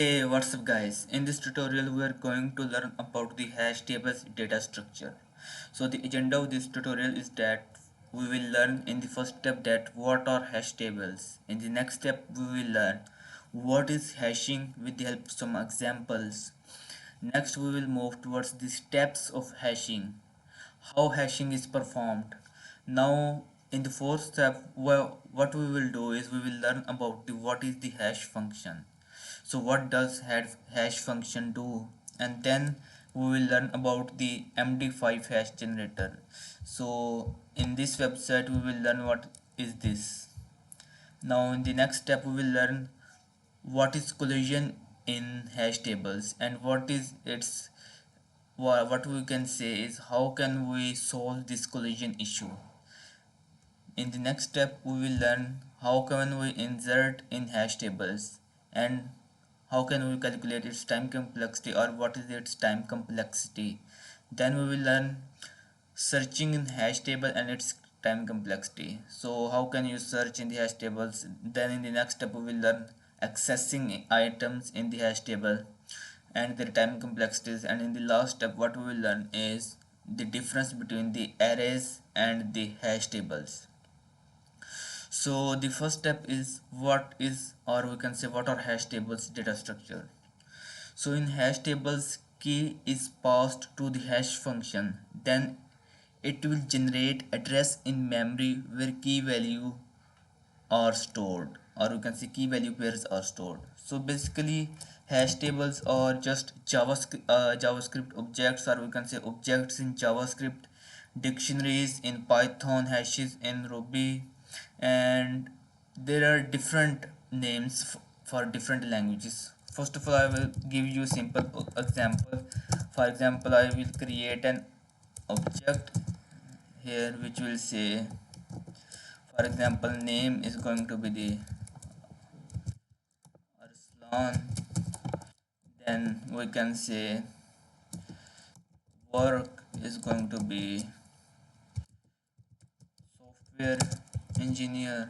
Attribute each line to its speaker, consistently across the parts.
Speaker 1: Hey, what's up guys? In this tutorial we are going to learn about the hash tables data structure. So the agenda of this tutorial is that we will learn in the first step that what are hash tables. In the next step we will learn what is hashing with the help of some examples. Next we will move towards the steps of hashing, how hashing is performed. Now in the fourth step, what we will do is we will learn about what is the hash function. So what does hash function do? And then we will learn about the MD5 hash generator. So in this website we will learn what is this. Now in the next step we will learn what is collision in hash tables and what is its what we can say is how can we solve this collision issue. In the next step we will learn how can we insert in hash tables and how can we calculate its time complexity or what is its time complexity. Then we will learn searching in hash table and its time complexity. So how can you search in the hash tables. Then in the next step we will learn accessing items in the hash table and their time complexities, and in the last step what we will learn is the difference between the arrays and the hash tables. So the first step is what is, or we can say what are hash tables data structure. So in hash tables key is passed to the hash function, then it will generate address in memory where key value are stored, or we can say key value pairs are stored. So basically hash tables are just JavaScript objects, or we can say objects in JavaScript, dictionaries in Python, hashes in Ruby, and there are different names for different languages. First of all, I will give you a simple example. For example, I will create an object here which will say, for example, name is going to be the Arslan. Then we can say work is going to be software engineer.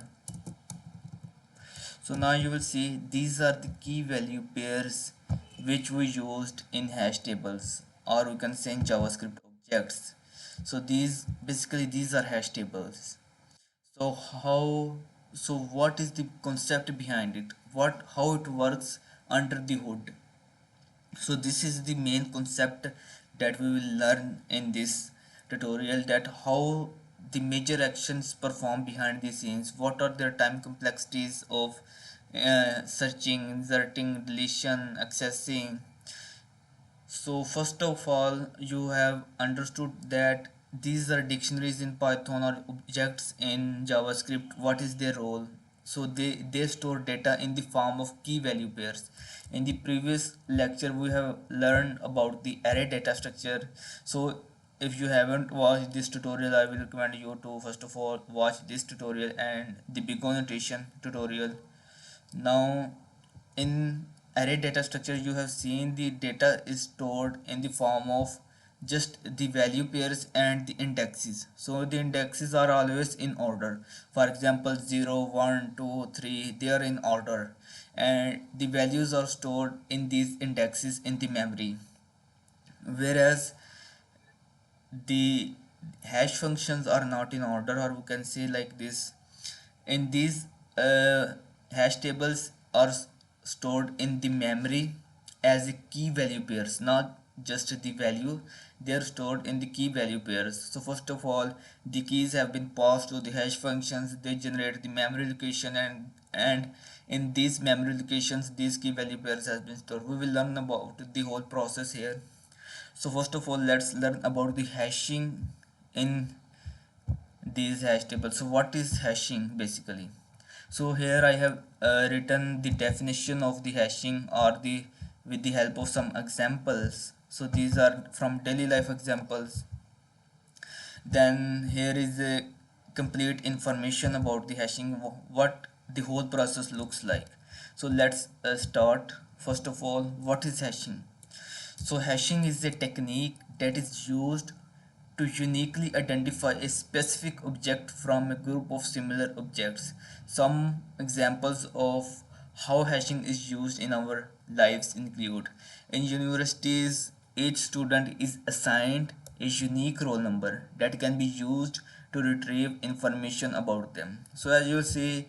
Speaker 1: So now you will see these are the key value pairs which we used in hash tables, or we can say in JavaScript objects. So these basically these are hash tables. So what is the concept behind it? What how it works under the hood? So this is the main concept that we will learn in this tutorial, that how the major actions perform behind the scenes, what are their time complexities of searching, inserting, deletion, accessing. So first of all, you have understood that these are dictionaries in Python or objects in JavaScript. What is their role? So they store data in the form of key value pairs. In the previous lecture, we have learned about the array data structure. So if you haven't watched this tutorial, I will recommend you to first of all watch this tutorial and the big notation tutorial. Now in array data structure you have seen the data is stored in the form of just the value pairs and the indexes. So the indexes are always in order. For example, 0, 1, 2, 3, they are in order, and the values are stored in these indexes in the memory. Whereas the hash functions are not in order, or we can say like this, in these hash tables are stored in the memory as a key value pairs, not just the value, they are stored in the key value pairs. So first of all, the keys have been passed to the hash functions, they generate the memory location, and in these memory locations these key value pairs has been stored. We will learn about the whole process here. So first of all, let's learn about the hashing in these hash tables. So what is hashing basically? So here I have written the definition of the hashing, or the with the help of some examples. So these are from daily life examples. Then here is a complete information about the hashing, what the whole process looks like. So let's start. First of all, what is hashing? So hashing is a technique that is used to uniquely identify a specific object from a group of similar objects. Some examples of how hashing is used in our lives include in universities, each student is assigned a unique roll number that can be used to retrieve information about them. So as you see,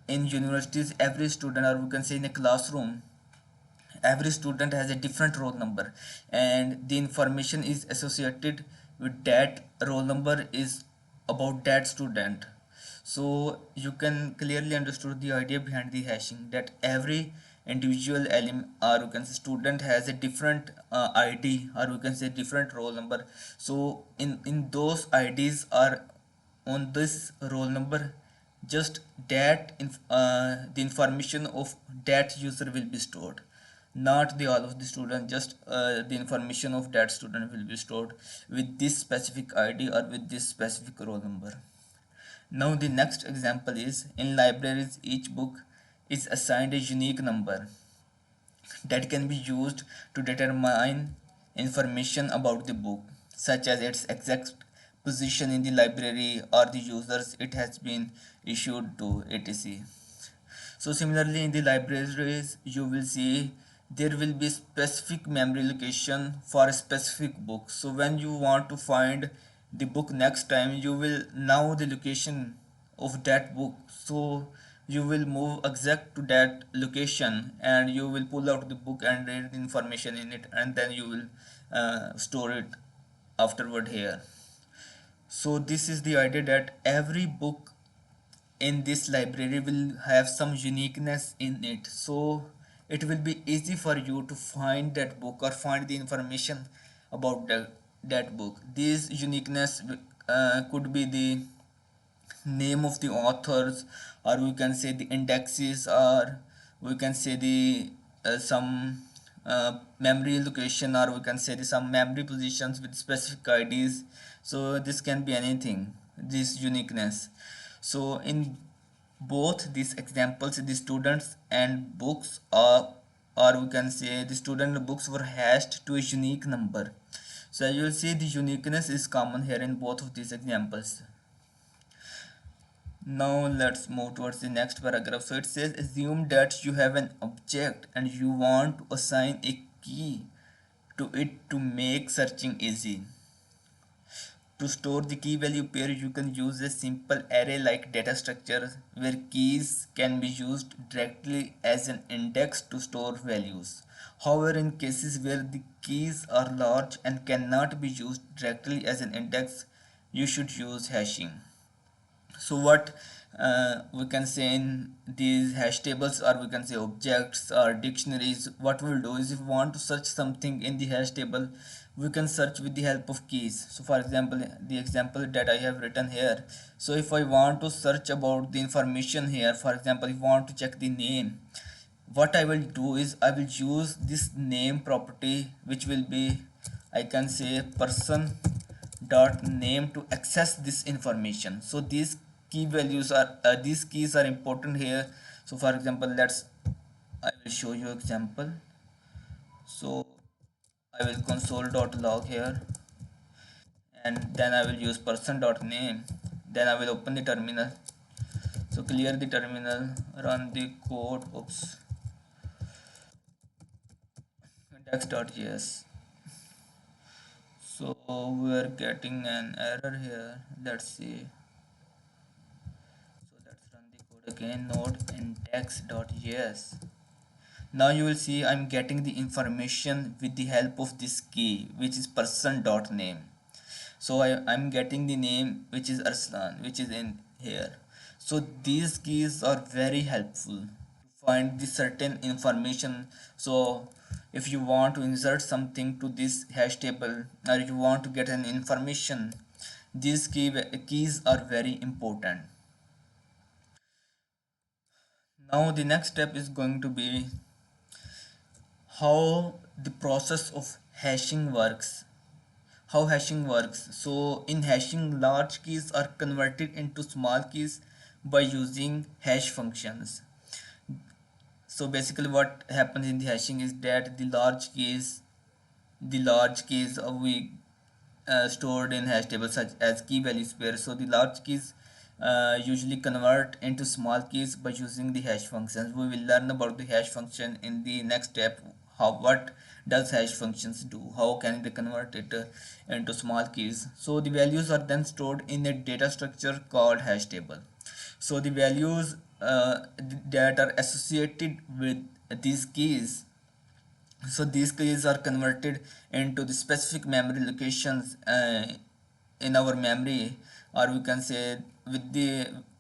Speaker 1: in universities, every student, or we can say in a classroom, every student has a different roll number, and the information is associated with that roll number is about that student. So you can clearly understood the idea behind the hashing, that every individual element, or you can say student, has a different id, or we can say different roll number. So in those ids are on this roll number, just the information of that user will be stored, not the all of the student, just the information of that student will be stored with this specific id or with this specific roll number. Now the next example is in libraries, each book is assigned a unique number that can be used to determine information about the book, such as its exact position in the library or the users it has been issued to, etc. So similarly, in the libraries, you will see there will be specific memory location for a specific book. So when you want to find the book next time, you will know the location of that book. So you will move exact to that location, and you will pull out the book and read the information in it, and then you will store it afterward here. So this is the idea, that every book in this library will have some uniqueness in it, so it will be easy for you to find that book or find the information about that book. This uniqueness could be the name of the authors, or we can say the indexes, or we can say the some memory location, or we can say the some memory positions with specific ids. So this can be anything, this uniqueness. So in both these examples, the students and books are, or we can say the student books were hashed to a unique number. So as you will see, the uniqueness is common here in both of these examples. Now let's move towards the next paragraph. So it says, assume that you have an object and you want to assign a key to it to make searching easy. To store the key value pair, you can use a simple array-like data structure where keys can be used directly as an index to store values. However, in cases where the keys are large and cannot be used directly as an index, you should use hashing. So what we can say in these hash tables, or we can say objects or dictionaries, what we'll do is, if we want to search something in the hash table, we can search with the help of keys. So for example, the example that I have written here, so if I want to search about the information here, for example, if I want to check the name, what I will do is I will use this name property, which will be, I can say, person dot name to access this information. So these key values are these keys are important here. So for example, I will show you example. So I will console.log here, and then I will use person.name. Then I will open the terminal. So clear the terminal, run the code. Oops, index.js. So we are getting an error here. Let's see. So let's run the code again. Node index.js. Now you will see I'm getting the information with the help of this key, which is person.name. So I'm getting the name, which is Arslan, which is in here. So these keys are very helpful to find the certain information. So if you want to insert something to this hash table, or you want to get an information, these keys are very important. Now the next step is going to be how the process of hashing works. How hashing works. So in hashing, large keys are converted into small keys by using hash functions. So basically what happens in the hashing is that the large keys we stored in hash tables such as key values pair. So the large keys usually convert into small keys by using the hash functions. We will learn about the hash function in the next step. What does hash functions do? How can they convert it into small keys? So the values are then stored in a data structure called hash table. So the values that are associated with these keys, so these keys are converted into the specific memory locations in our memory, or we can say with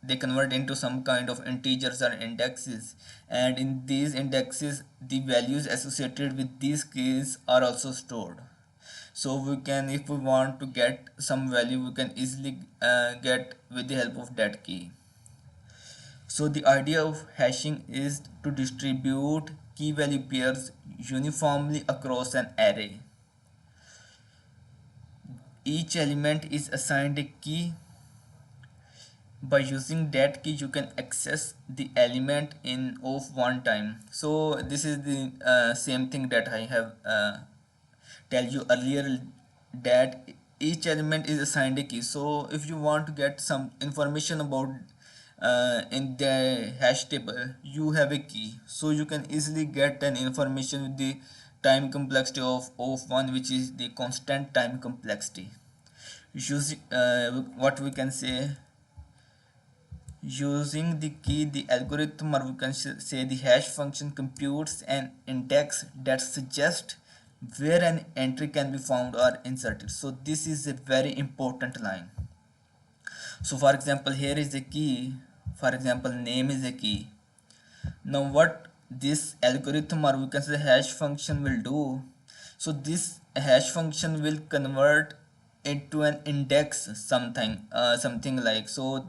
Speaker 1: they convert into some kind of integers or indexes, and in these indexes the values associated with these keys are also stored. So we can, if we want to get some value, we can easily get with the help of that key. So the idea of hashing is to distribute key value pairs uniformly across an array. Each element is assigned a key. By using that key you can access the element in of one time. So this is the same thing that I have tell you earlier, that each element is assigned a key. So if you want to get some information about in the hash table, you have a key, so you can easily get an information with the time complexity of one, which is the constant time complexity. Using what we can say, using the key, the algorithm, or we can say the hash function, computes an index that suggests where an entry can be found or inserted. So this is a very important line. So for example, here is a key. For example, name is a key. Now what this algorithm, or we can say hash function, will do, so this hash function will convert into an index something like, so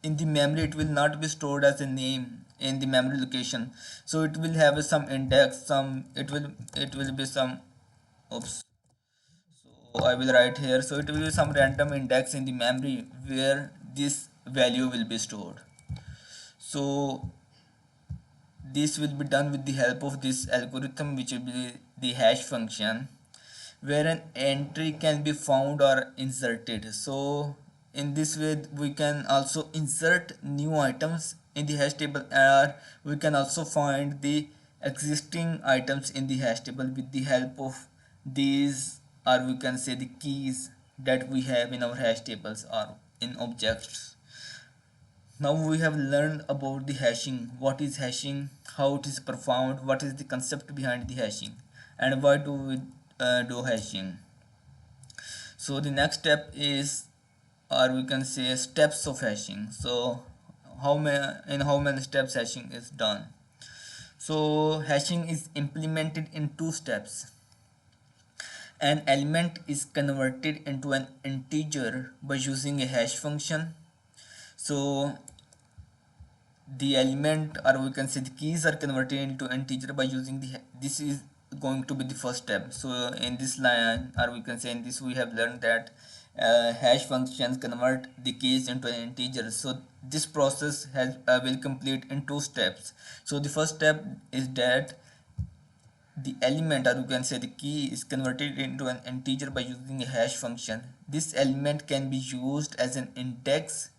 Speaker 1: in the memory it will not be stored as a name in the memory location, so it will have some index, some it will be some, oops, so I will write here, so it will be some random index in the memory where this value will be stored. So this will be done with the help of this algorithm, which will be the hash function, where an entry can be found or inserted. So in this way we can also insert new items in the hash table, or we can also find the existing items in the hash table with the help of these, or we can say the keys that we have in our hash tables or in objects. Now we have learned about the hashing. What is hashing, how it is performed, what is the concept behind the hashing, and why do we do hashing. So the next step is, or we can say, steps of hashing. So how many steps hashing is done. So hashing is implemented in two steps. An element is converted into an integer by using a hash function. So the element, or we can say the keys, are converted into integer by using this is going to be the first step. So in this line, or we can say in this, we have learned that hash functions convert the keys into an integer. So this process will complete in two steps. So the first step is that the element, or you can say the key, is converted into an integer by using a hash function. This element can be used as an index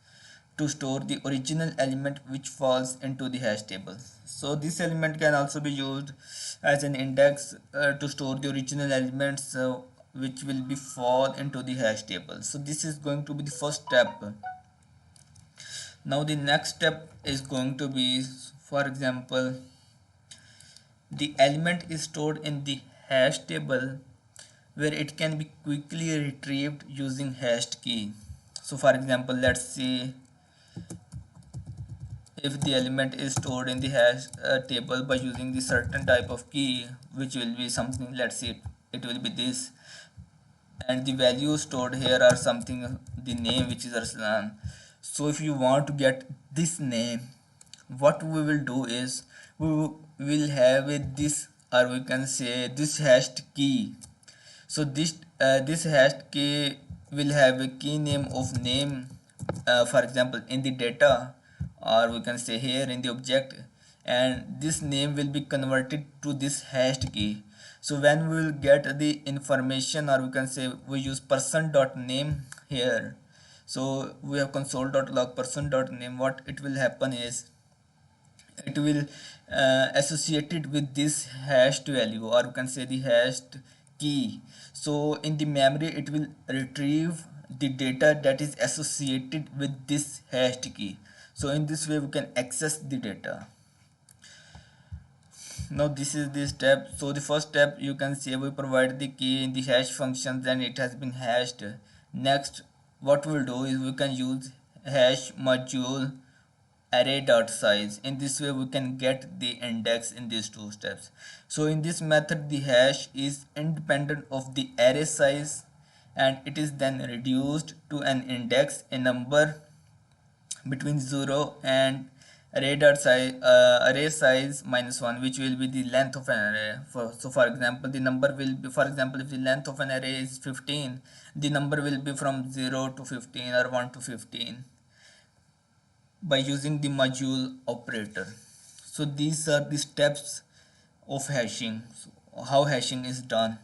Speaker 1: to store the original element which falls into the hash table. So this element can also be used as an index to store the original elements which will be fall into the hash table. So this is going to be the first step. Now the next step is going to be, for example, the element is stored in the hash table where it can be quickly retrieved using hashed key. So for example, let's see, if the element is stored in the hash table by using the certain type of key, which will be something, let's see, it will be this, and the values stored here are something, the name, which is Arslan. So if you want to get this name, what we will do is will have this, or we can say this hashed key. So this hashed key will have a key name of name, for example in the data, or we can say here in the object, and this name will be converted to this hashed key. So when we will get the information, or we can say we use person dot name here, So we have console.log person.name. What it will happen is it will associated with this hashed value, or you can say the hashed key. So in the memory it will retrieve the data that is associated with this hashed key. So in this way we can access the data. Now this is the step. So the first step, you can say we provide the key in the hash function, then it has been hashed. Next, what we'll do is we can use hash module array dot size. In this way we can get the index in these two steps. So in this method the hash is independent of the array size, and it is then reduced to an index, a number between 0 and array size minus 1, which will be the length of an array. So for example, the number will be, for example, if the length of an array is 15, the number will be from 0 to 15 or 1 to 15 by using the module operator. So these are the steps of hashing. So how hashing is done.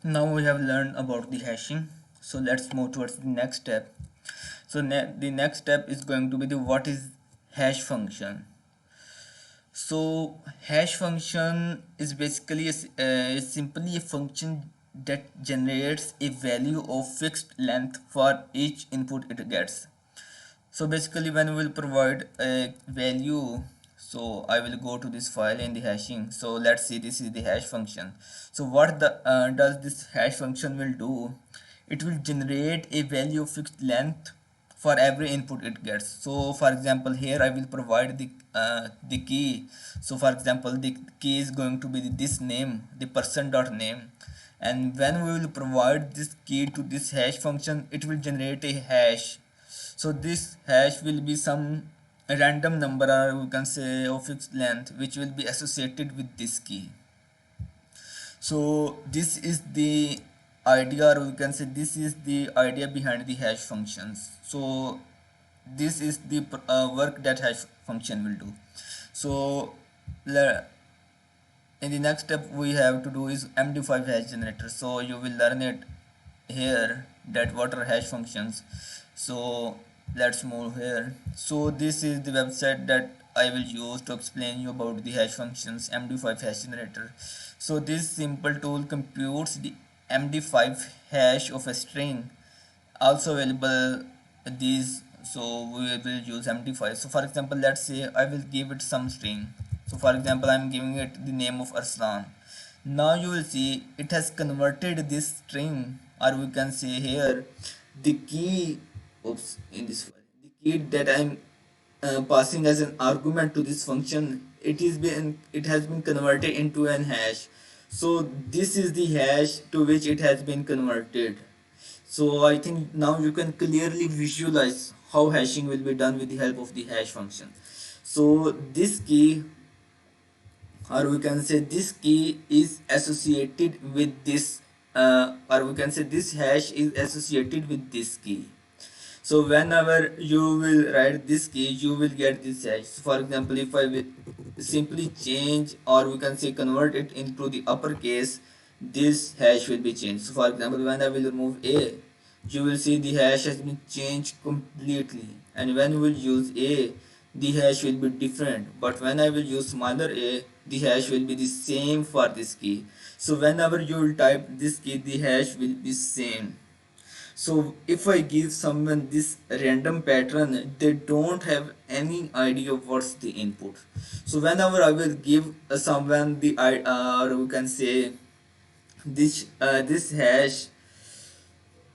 Speaker 1: Now we have learned about the hashing, so let's move towards the next step. So the next step is going to be the what is hash function. So hash function is basically is simply a function that generates a value of fixed length for each input it gets. So basically when we will provide a value, so I will go to this file in the hashing. So let's see, this is the hash function. So what the does this hash function will do, it will generate a value of fixed length for every input it gets. So for example, here I will provide the key. So for example, the key is going to be this name, the person dot name, and when we will provide this key to this hash function, it will generate a hash. So this hash will be some random number, or we can say of fixed length, which will be associated with this key. So this is the idea, or we can say this is the idea behind the hash functions. So this is the work that hash function will do. So in the next step we have to do is MD5 hash generator. So you will learn it here, that what are hash functions. So let's move here. So this is the website that I will use to explain you about the hash functions, MD5 hash generator. So this simple tool computes the MD5 hash of a string, also available these. So we will use MD5. So for example, let's say I will give it some string. So for example, I am giving it the name of Arslan. Now you will see it has converted this string, or we can say here the key, oops, in this file, the key that I'm passing as an argument to this function, it has been converted into an hash. So this is the hash to which it has been converted. So I think now you can clearly visualize how hashing will be done with the help of the hash function. So this key, or we can say this key, is associated with this or we can say this hash is associated with this key. So whenever you will write this key, you will get this hash. So for example, if I will simply change, or we can say convert it into the uppercase, this hash will be changed. So for example, when I will remove a, you will see the hash has been changed completely, and when you will use a, the hash will be different. But when I will use smaller a, the hash will be the same for this key. So whenever you will type this key, the hash will be same. So if I give someone this random pattern, they don't have any idea what's the input. So whenever I will give someone the or we can say this hash,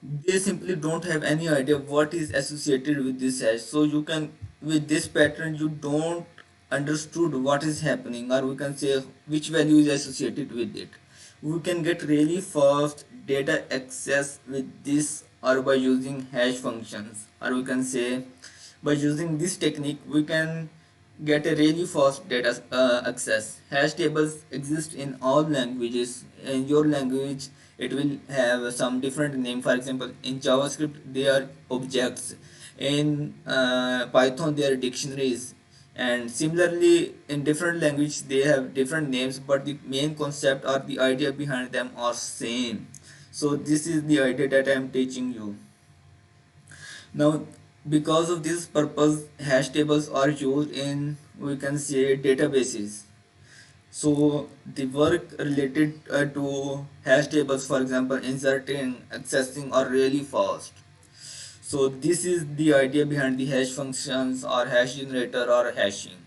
Speaker 1: they simply don't have any idea what is associated with this hash. So you can, with this pattern, you don't understood what is happening, or we can say which value is associated with it. We can get really fast data access with this, or by using hash functions, or we can say by using this technique we can get a really fast data access. Hash tables exist in all languages. In your language it will have some different name. For example, in JavaScript they are objects, in Python they are dictionaries, and similarly in different languages they have different names, but the main concept or the idea behind them are same. So this is the idea that I am teaching you. Now, because of this purpose, hash tables are used in, we can say, databases. So the work related to hash tables, for example, inserting, accessing, are really fast. So this is the idea behind the hash functions or hash generator or hashing.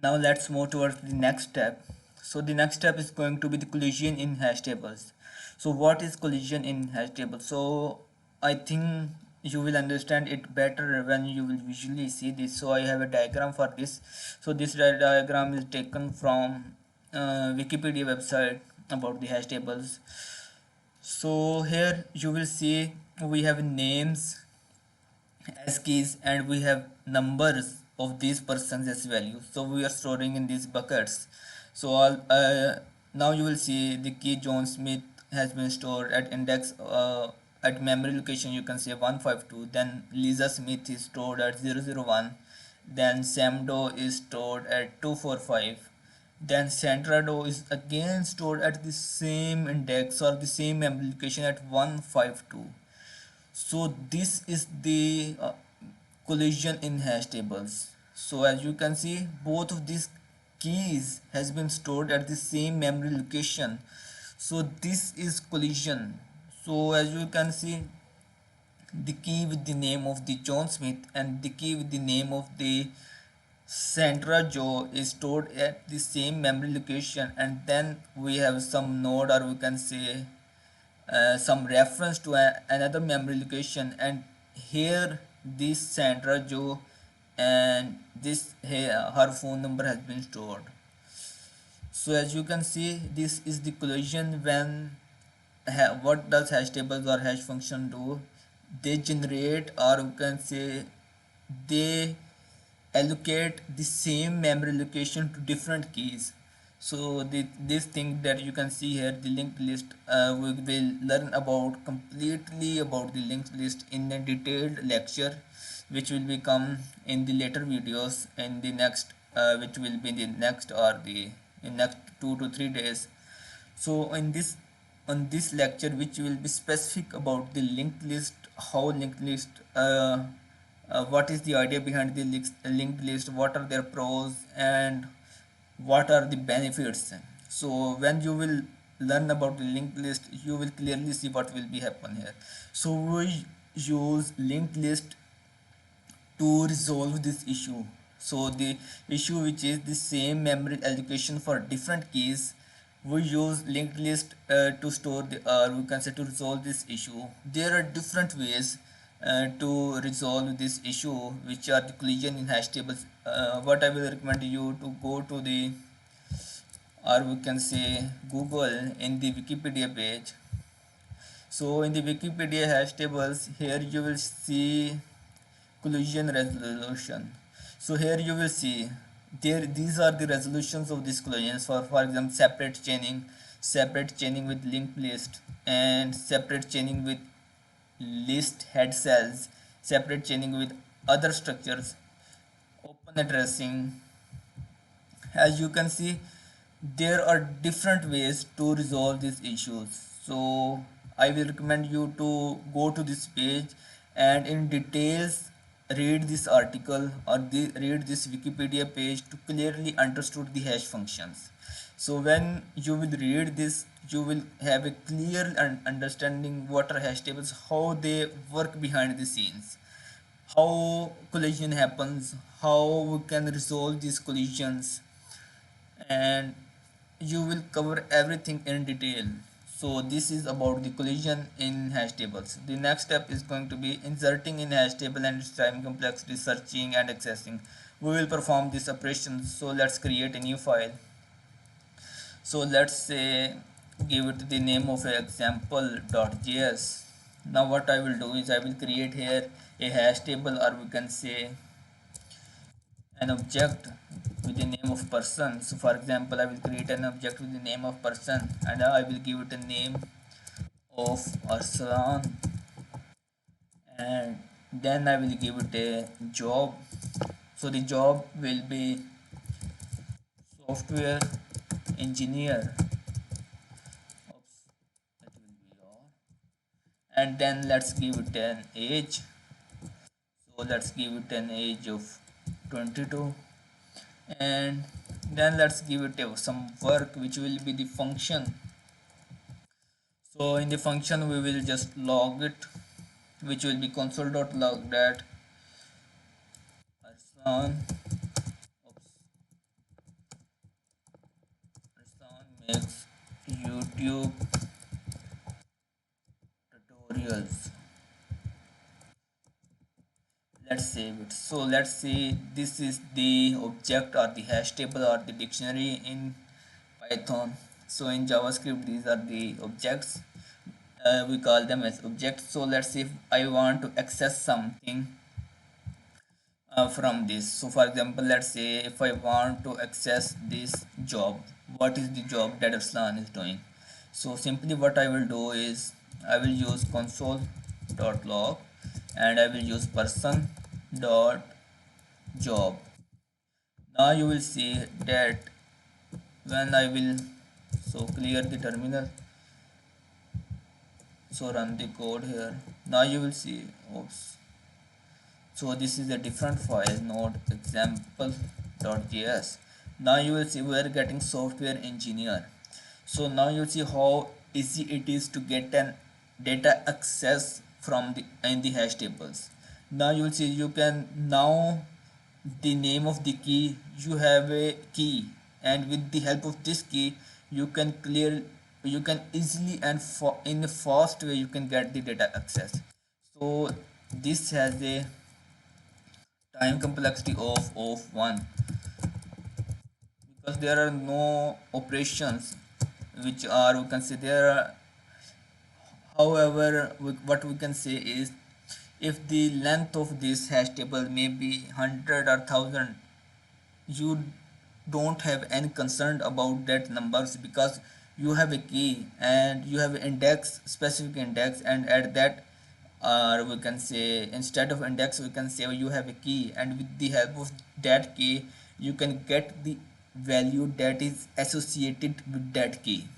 Speaker 1: Now let's move towards the next step. So the next step is going to be the collision in hash tables. So what is collision in hash tables? So I think you will understand it better when you will visually see this. So I have a diagram for this. So this diagram is taken from Wikipedia website about the hash tables. So here you will see we have names as keys and we have numbers of these persons as values, so we are storing in these buckets. So all now you will see the key John Smith has been stored at index at memory location, you can say 152. Then Lisa Smith is stored at 001. Then Sam Doe is stored at 245. Then Sandra Doe is again stored at the same index or the same memory location at 152. So this is the collision in hash tables. So as you can see, both of these keys has been stored at the same memory location. So this is collision. So as you can see, the key with the name of the John Smith and the key with the name of the Sandra Joe is stored at the same memory location, and then we have some node, or we can say some reference to another memory location, and here this Sandra Joe and this here her phone number has been stored. So as you can see, this is the collision when what does hash tables or hash function do? They generate, or you can say they allocate the same memory location to different keys. So this thing that you can see here, the linked list, we will learn about completely about the linked list in a detailed lecture, which will become in the later videos in the next, which will be in the next or the in next 2 to 3 days. So in this on this lecture, which will be specific about the linked list, how linked list, what is the idea behind the linked list, what are their pros and what are the benefits. So when you will learn about the linked list, you will clearly see what will be happen here. So we use linked list to resolve this issue. So the issue which is the same memory allocation for different keys, we use linked list to store the, we can say, to resolve this issue. There are different ways to resolve this issue, which are the collision in hash tables. What I will recommend you to go to the, or we can say, Google in the Wikipedia page. So in the Wikipedia hash tables, here you will see collision resolution. So here you will see there these are the resolutions of these collisions. For example, separate chaining with linked list, and separate chaining with list head cells, separate chaining with other structures, open addressing. As you can see, there are different ways to resolve these issues. So I will recommend you to go to this page and in details read this article or read this Wikipedia page to clearly understood the hash functions. So when you will read this, you will have a clear understanding what are hash tables, how they work behind the scenes, how collision happens, how we can resolve these collisions, and you will cover everything in detail. So this is about the collision in hash tables. The next step is going to be inserting in hash table and its time complexity, searching and accessing. We will perform this operation. So let's create a new file. So let's say give it the name of example.js. Now what I will do is I will create here a hash table, or we can say an object with the name of person. So for example, I will create an object with the name of person, and I will give it a name of Arslan, and then I will give it a job. So the job will be software engineer. Oops, that will be all. And then let's give it an age. So let's give it an age of 22, and then let's give it some work which will be the function. So in the function we will just log it, which will be console.log that Arsan, oops, Arsan makes YouTube tutorials. Let's save it. So let's say this is the object or the hash table or the dictionary in Python. So in JavaScript these are the objects. We call them as objects. So let's say if I want to access something from this. So for example, let's say if I want to access this job, what is the job that Arslan is doing? So simply what I will do is I will use console.log and I will use person dot job. Now you will see that when I will clear the terminal, so run the code here. Now you will see, oops, so this is a different file, node example.js. Now you will see we are getting software engineer. So now you see how easy it is to get an data access from the in the hash tables. Now you will see you can now the name of the key, you have a key, and with the help of this key you can easily and in a fast way you can get the data access. So this has a time complexity of 1, because there are no operations which are we can say there are. However, what we can say is if the length of this hash table may be 100 or 1000, you don't have any concern about that numbers, because you have a key and you have index, specific index, and at that, or we can say instead of index we can say you have a key, and with the help of that key you can get the value that is associated with that key.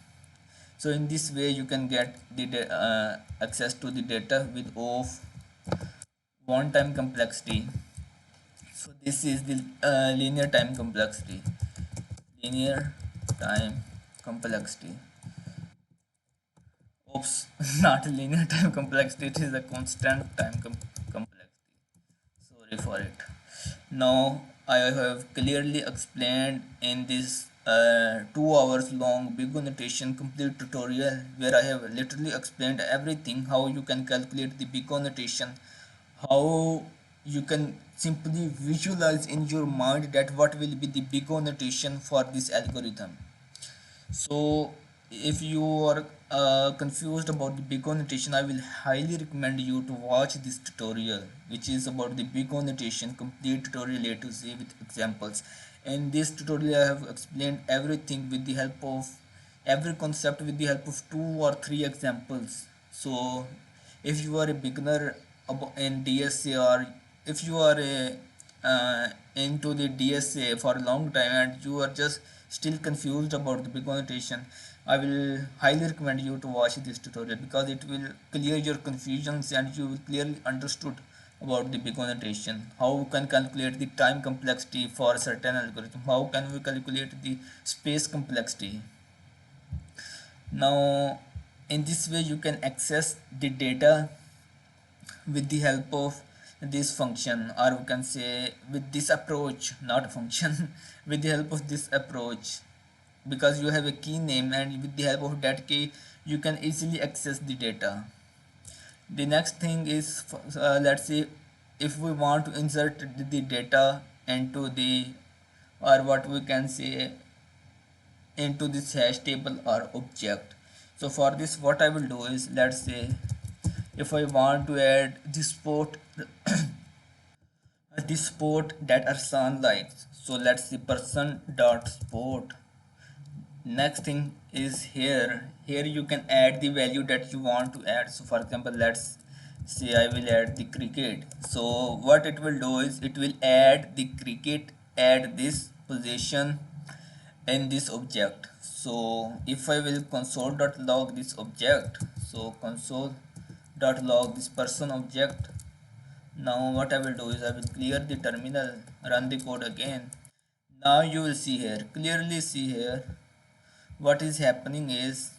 Speaker 1: So in this way you can get the access to the data with of one time complexity. So this is the linear time complexity. Linear time complexity. Oops, not linear time complexity. It is a constant time complexity. Sorry for it. Now I have clearly explained in this 2 hours long big O notation complete tutorial, where I have literally explained everything, how you can calculate the big O notation, how you can simply visualize in your mind that what will be the big O notation for this algorithm. So if you are confused about the big O notation, I will highly recommend you to watch this tutorial, which is about the big O notation complete tutorial A to Z with examples. In this tutorial I have explained everything with the help of every concept with the help of 2 or 3 examples. So if you are a beginner in DSA, or if you are a into the DSA for a long time and you are just still confused about the big notation, I will highly recommend you to watch this tutorial, because it will clear your confusions and you will clearly understood about the big notation, how we can calculate the time complexity for a certain algorithm, how can we calculate the space complexity. Now in this way you can access the data with the help of this function, or we can say with this approach, not function, with the help of this approach, because you have a key name and with the help of that key you can easily access the data. The next thing is let's say if we want to insert the data into the, or what we can say, into this hash table or object. So for this what I will do is, let's say if I want to add this sport that Arsan likes, so let's see person dot sport. Next thing is here you can add the value that you want to add. So for example, let's say I will add the cricket. So what it will do is it will add the cricket at this position in this object. So if I will console.log this object, so console.log this person object, Now what I will do is I will clear the terminal, run the code again. Now you will see here, clearly see here, what is happening is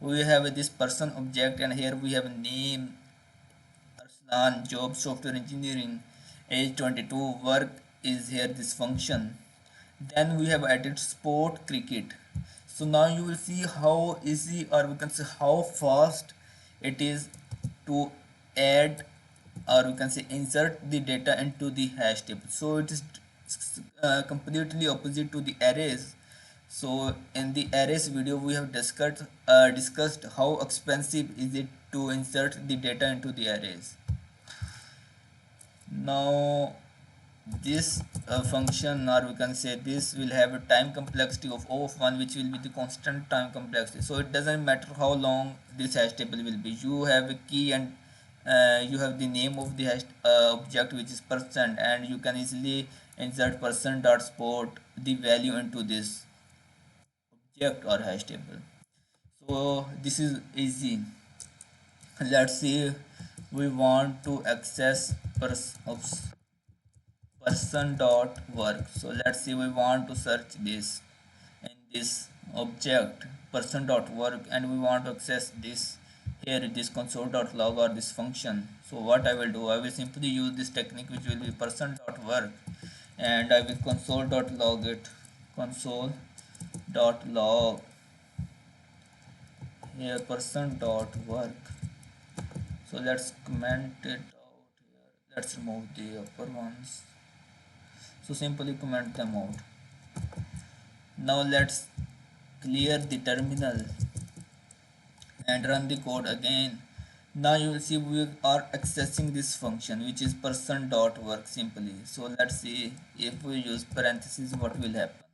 Speaker 1: we have this person object, and here we have name Arslan, job software engineering, age 22, work is here this function. Then we have added sport cricket. So now you will see how easy, or we can say how fast it is to add, or we can say insert the data into the hash table. So it is completely opposite to the arrays. So in the arrays video we have discussed how expensive is it to insert the data into the arrays. Now this function, or we can say this, will have a time complexity of O of 1, which will be the constant time complexity. So it doesn't matter how long this hash table will be. You have a key, and you have the name of the hash object, which is percent, and you can easily insert percent dot sport the value into this object or hash table. So this is easy. Let's see, we want to access person dot work. So let's see, we want to search this in this object person dot work, and we want to access this here, this console dot log or this function. So what I will do, I will simply use this technique, which will be person dot work, and I will console dot log it, console dot log here person dot work. So let's comment it out here, let's remove the upper ones, so simply comment them out. Now let's clear the terminal and run the code again. Now you will see we are accessing this function, which is person dot work simply. So let's see, if we use parentheses, what will happen.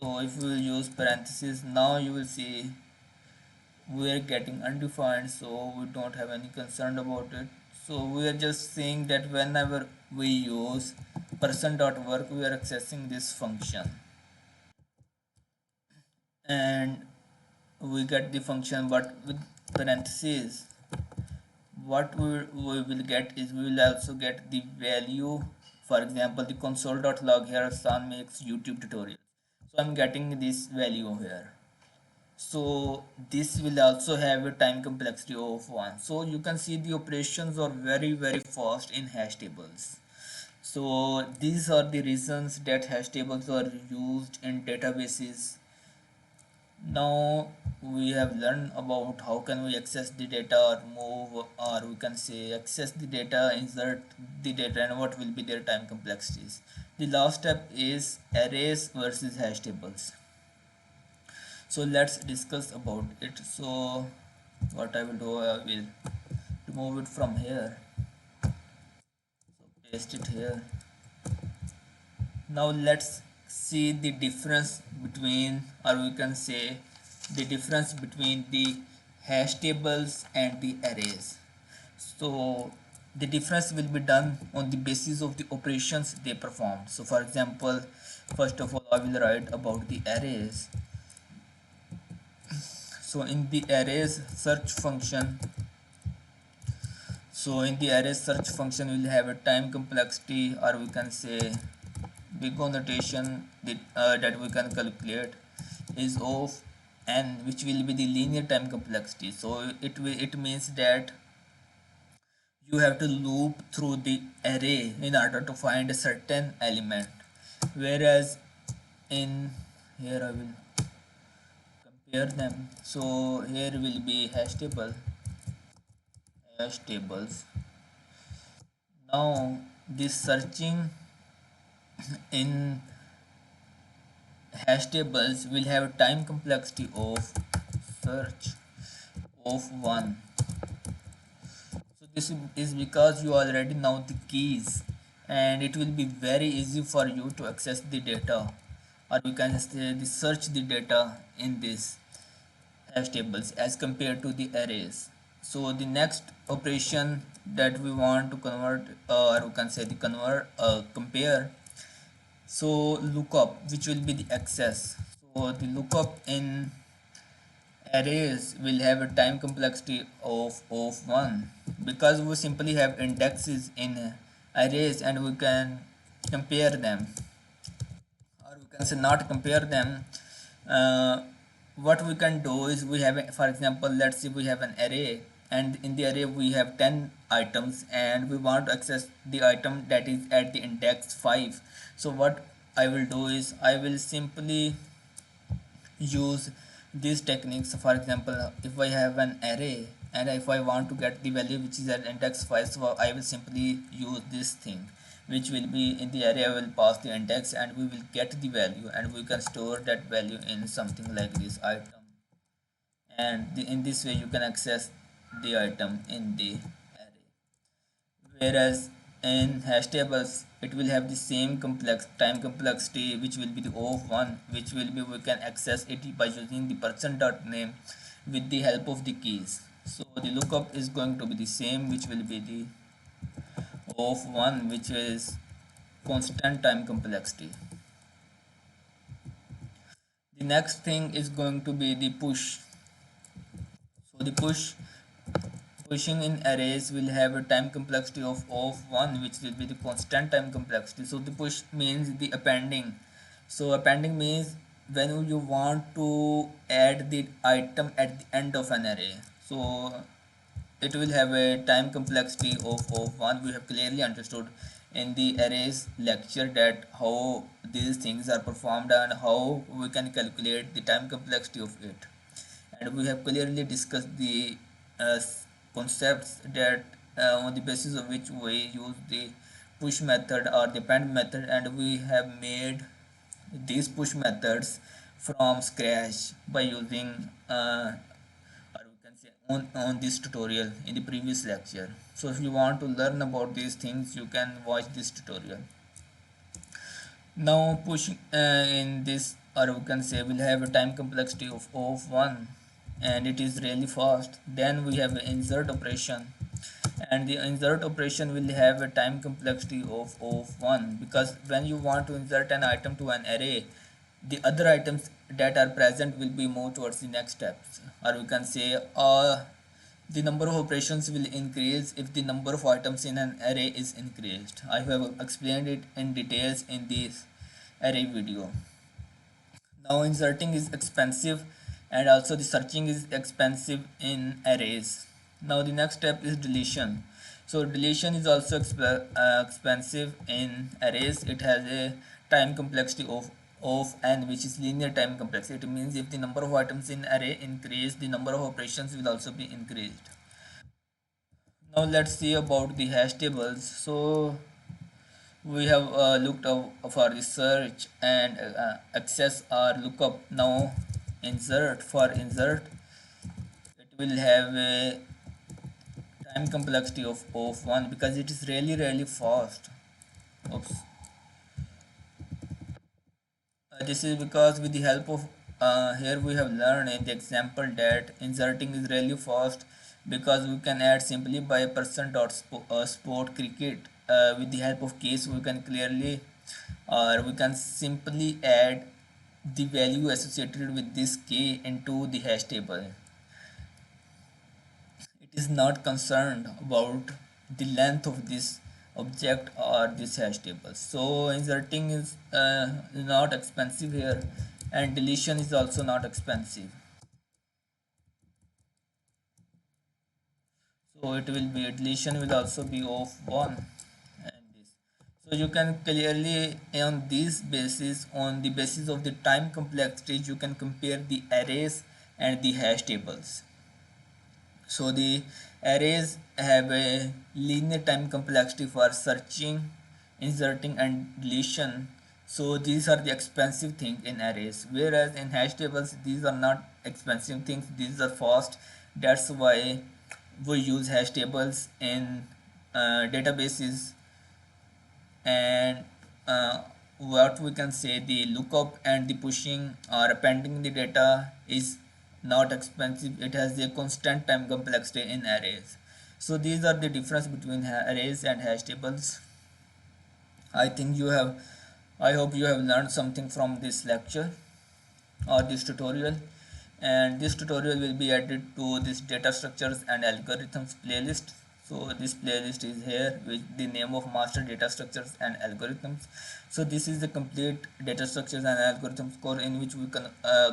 Speaker 1: So if we will use parentheses, now you will see we are getting undefined, so we don't have any concern about it. So we are just saying that whenever we use person dot work, we are accessing this function, and we get the function, but with parentheses. What we will get is, we will also get the value. For example, the console.log here, San makes YouTube tutorial, so I'm getting this value here. So this will also have a time complexity of 1. So you can see the operations are very fast in hash tables. So these are the reasons that hash tables are used in databases. Now we have learned about how can we access the data, or move, or we can say access the data, insert the data, and what will be their time complexities. The last step is arrays versus hash tables. So let's discuss about it. So what I will do, I will remove it from here, so paste it here. Now let's see the difference between, or we can say the difference between the hash tables and the arrays. So the difference will be done on the basis of the operations they perform. So for example, first of all, I will write about the arrays. So in the arrays search function, we'll have a time complexity, or we can say big O notation that we can calculate is of n, which will be the linear time complexity. So it means that you have to loop through the array in order to find a certain element, whereas in here I will compare them. So here will be hash tables. Now this searching in hash tables will have a time complexity of search of 1. So this is because you already know the keys, and it will be very easy for you to access the data, or we can say the search the data in this hash tables as compared to the arrays. So the next operation that we want to convert, or we can say the compare. So lookup, which will be the access. So the lookup in arrays will have a time complexity of 1, because we simply have indexes in arrays and we can compare them, or we can say not compare them. uh, what we can do is we have for example, let's say we have an array, and in the array we have 10 items and we want to access the item that is at the index 5. So what I will do is I will simply use these techniques. For example, if I have an array and if I want to get the value which is at index 5, so I will simply use this thing which will be in the array. I will pass the index and we will get the value, and we can store that value in something like this item, and in this way you can access the item in the array. Whereas in hash tables it will have the same complex time complexity, which will be the O of 1, which will be we can access it by using the person dot name with the help of the keys. So the lookup is going to be the same, which will be the O of 1, which is constant time complexity. The next thing is going to be the push. So the pushing in arrays will have a time complexity of 1, which will be the constant time complexity. So the push means the appending. So appending means when you want to add the item at the end of an array. So it will have a time complexity of 1. We have clearly understood in the arrays lecture that how these things are performed and how we can calculate the time complexity of it, and we have clearly discussed the uh, concepts that on the basis of which we use the push method or the append method, and we have made these push methods from scratch by using or we can say on this tutorial in the previous lecture. So if you want to learn about these things, you can watch this tutorial. Now push in this, or we can say will have a time complexity of 1, and it is really fast. Then we have an insert operation, and the insert operation will have a time complexity of 1, because when you want to insert an item to an array, the other items that are present will be moved towards the next steps, or we can say the number of operations will increase if the number of items in an array is increased. I have explained it in details in this array video. Now inserting is expensive, and also the searching is expensive in arrays. Now the next step is deletion. So deletion is also expensive in arrays. It has a time complexity of n, which is linear time complexity. It means if the number of items in array increase, the number of operations will also be increased. Now let's see about the hash tables. So we have looked for the search and access or lookup. Now insert, for insert it will have a time complexity of 1, because it is really fast. Oops. This is because with the help of here we have learned in the example that inserting is really fast, because we can add simply by sport cricket. With the help of case we can clearly, or we can simply add the value associated with this k into the hash table. It is not concerned about the length of this object or this hash table. So inserting is not expensive here, and deletion is also not expensive. So it will be, deletion will also be of 1, and this. So you can clearly on the basis of the time complexity, you can compare the arrays and the hash tables. So the arrays have a linear time complexity for searching, inserting and deletion. So these are the expensive things in arrays, whereas in hash tables these are not expensive things, these are fast. That's why we use hash tables in databases. And what we can say, the lookup and the pushing or appending the data is not expensive. It has a constant time complexity in arrays. So these are the difference between arrays and hash tables. I think you have, I hope you have learned something from this lecture or this tutorial, and this tutorial will be added to this data structures and algorithms playlist. So this playlist is here with the name of master data structures and algorithms. So this is the complete data structures and algorithms course in which we can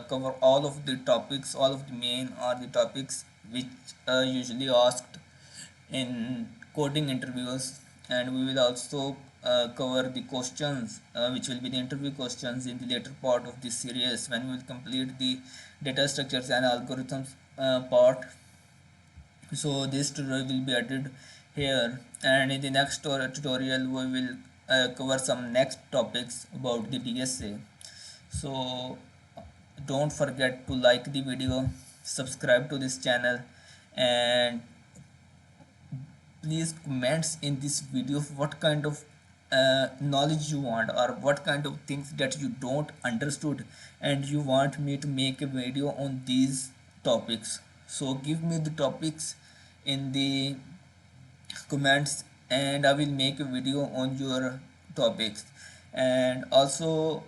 Speaker 1: cover all of the topics, all of the main or the topics which are usually asked in coding interviews, and we will also cover the questions which will be the interview questions in the later part of this series when we will complete the data structures and algorithms part. So this tutorial will be added here, and in the next tutorial we will cover some next topics about the DSA. So don't forget to like the video, subscribe to this channel, and please comments in this video what kind of knowledge you want, or what kind of things that you don't understood and you want me to make a video on these topics. So give me the topics in the comments and I will make a video on your topics. And also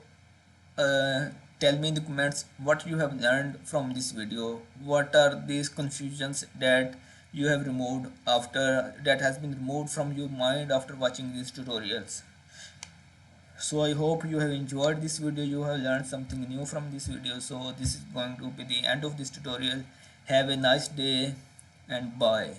Speaker 1: uh, tell me in the comments what you have learned from this video, what are these confusions that you have removed after, that has been removed from your mind after watching these tutorials. So I hope you have enjoyed this video, you have learned something new from this video. So this is going to be the end of this tutorial. Have a nice day and bye.